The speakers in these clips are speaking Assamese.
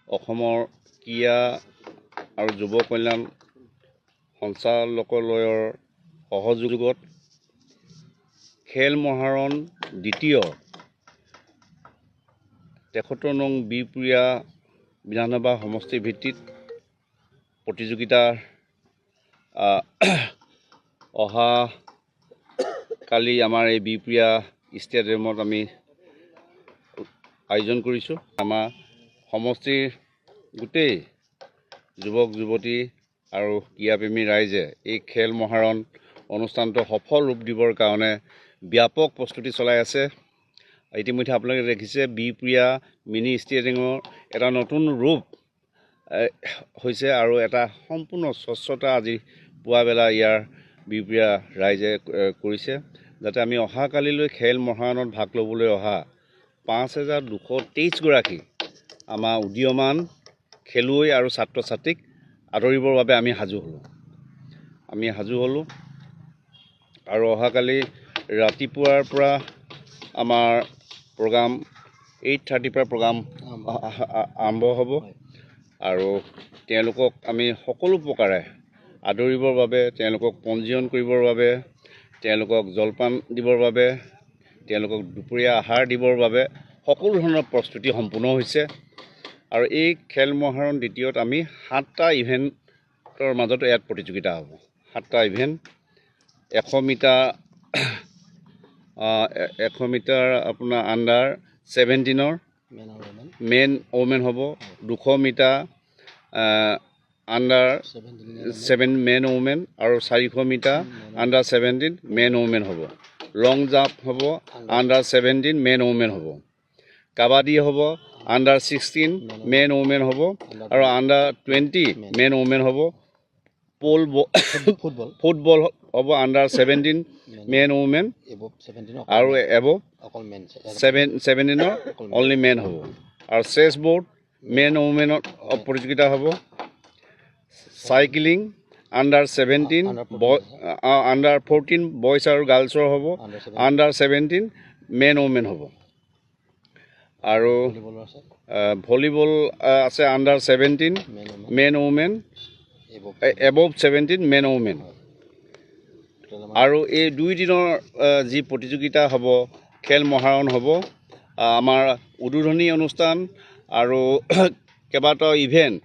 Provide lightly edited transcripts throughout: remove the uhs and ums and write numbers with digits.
অসমৰ ক্ৰীড়া আৰু যুৱ কল্যাণ সঞ্চালকালয়ৰ সহযোগত খেল মহাৰণ দ্বিতীয় ৭৩ নং বিহপুৰীয়া বিধানসভা সমষ্টি ভিত্তিত প্ৰতিযোগিতা অহা কালি আমাৰ এই বিহপুৰীয়া ষ্টেডিয়ামত আমি আয়োজন কৰিছোঁ। আমাৰ সমষ্টিৰ গোটেই যুৱক যুৱতী আৰু ক্ৰীড়াপ্ৰেমী ৰাইজে এই খেল মহাৰণ অনুষ্ঠানটো সফল ৰূপ দিবৰ কাৰণে ব্যাপক প্ৰস্তুতি চলাই আছে। ইতিমধ্যে আপোনালোকে দেখিছে বিহপুৰীয়া মিনি ষ্টেডিয়ামৰ এটা নতুন ৰূপ হৈছে আৰু এটা সম্পূৰ্ণ স্বচ্ছতা আজি পুৱাবেলা ইয়াৰ বিহপুৰীয়া ৰাইজে কৰিছে, যাতে আমি অহাকালিলৈ খেল মহাৰণত ভাগ ল'বলৈ অহা ৫,২২৩ গৰাকী আমাৰ উদীয়মান খেলুৱৈ আৰু ছাত্ৰ ছাত্ৰীক আদৰিবৰ বাবে আমি সাজু হ'লোঁ। আৰু অহাকালি ৰাতিপুৱাৰ পৰা আমাৰ প্ৰগ্ৰাম 8:30 পৰা প্ৰগ্ৰাম আৰম্ভ হ'ব আৰু তেওঁলোকক আমি সকলো প্ৰকাৰে আদৰিবৰ বাবে, তেওঁলোকক পঞ্জীয়ন কৰিবৰ বাবে, তেওঁলোকক জলপান দিবৰ বাবে, তেওঁলোকক দুপৰীয়া আহাৰ দিবৰ বাবে সকলো ধৰণৰ প্ৰস্তুতি সম্পূৰ্ণ হৈছে। আৰু এই খেল মহাৰণ দ্বিতীয়ত আমি 7টা ইভেণ্টৰ মাজত ইয়াত প্ৰতিযোগিতা হ'ব। 7টা ইভেণ্ট 100 মিটাৰ আপোনাৰ আণ্ডাৰ 17ৰ মেন ওমেন হ'ব, 200 মিটাৰ আণ্ডাৰ 7 মেন ওমেন আৰু 400 মিটাৰ আণ্ডাৰ 17 মেন ওমেন হ'ব। লং জাম্প হ'ব আণ্ডাৰ 17 মেন ওমেন হ'ব। কাবাডী হ'ব আণ্ডাৰ 16 মেন ওমেন হ'ব আৰু আণ্ডাৰ 20 মেন ওমেন হ'ব। ফুটবল হ'ব আণ্ডাৰ 17 মেন ওমেন আৰু এবভ 17ৰ অনলি মেন হ'ব। আৰু চেছ বৰ্ড মেন ওমেনত প্ৰতিযোগিতা হ'ব। চাইক্লিং আণ্ডাৰ 17 আণ্ডাৰ 14 বয়জ আৰু গাৰ্লছৰ হ'ব। আণ্ডাৰ 17 মেন ওমেন হ'ব। আৰু ভলীবল আছে under 17 man women, above 17 man women. আৰু এই 2 দিনৰ যি প্ৰতিযোগিতা হ'ব, খেল মহাৰণ হ'ব, আমাৰ উদ্বোধনী অনুষ্ঠান আৰু কেইবাটাও ইভেণ্ট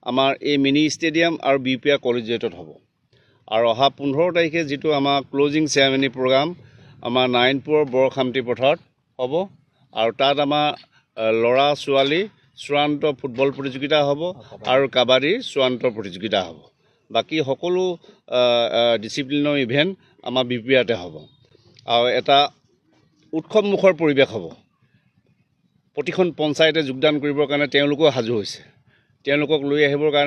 আমাৰ এই মিনি ষ্টেডিয়াম আৰু বিহপুৰীয়া কলেজিয়েটত হ'ব। আৰু অহা 15 তাৰিখে যিটো আমাৰ ক্লজিং চেৰেমনি প্ৰগ্ৰাম আমাৰ নাৰায়ণপুৰৰ বৰখামতি পথাৰত হ'ব। আৰু তাত আমাৰ ল'ৰা ছোৱালী চূড়ান্ত ফুটবল প্ৰতিযোগিতা হ'ব আৰু কাবাডীৰ চূড়ান্ত প্ৰতিযোগিতা হ'ব। বাকী সকলো ডিচিপ্লিনৰ ইভেণ্ট আমাৰ বিহপুৰীয়াতে হ'ব আৰু এটা উৎসৱমুখৰ পৰিৱেশ হ'ব। প্ৰতিখন পঞ্চায়তে যোগদান কৰিবৰ কাৰণে তেওঁলোকেও সাজু হৈছে। তেওঁলোকক লৈ আহিবৰ কাৰণে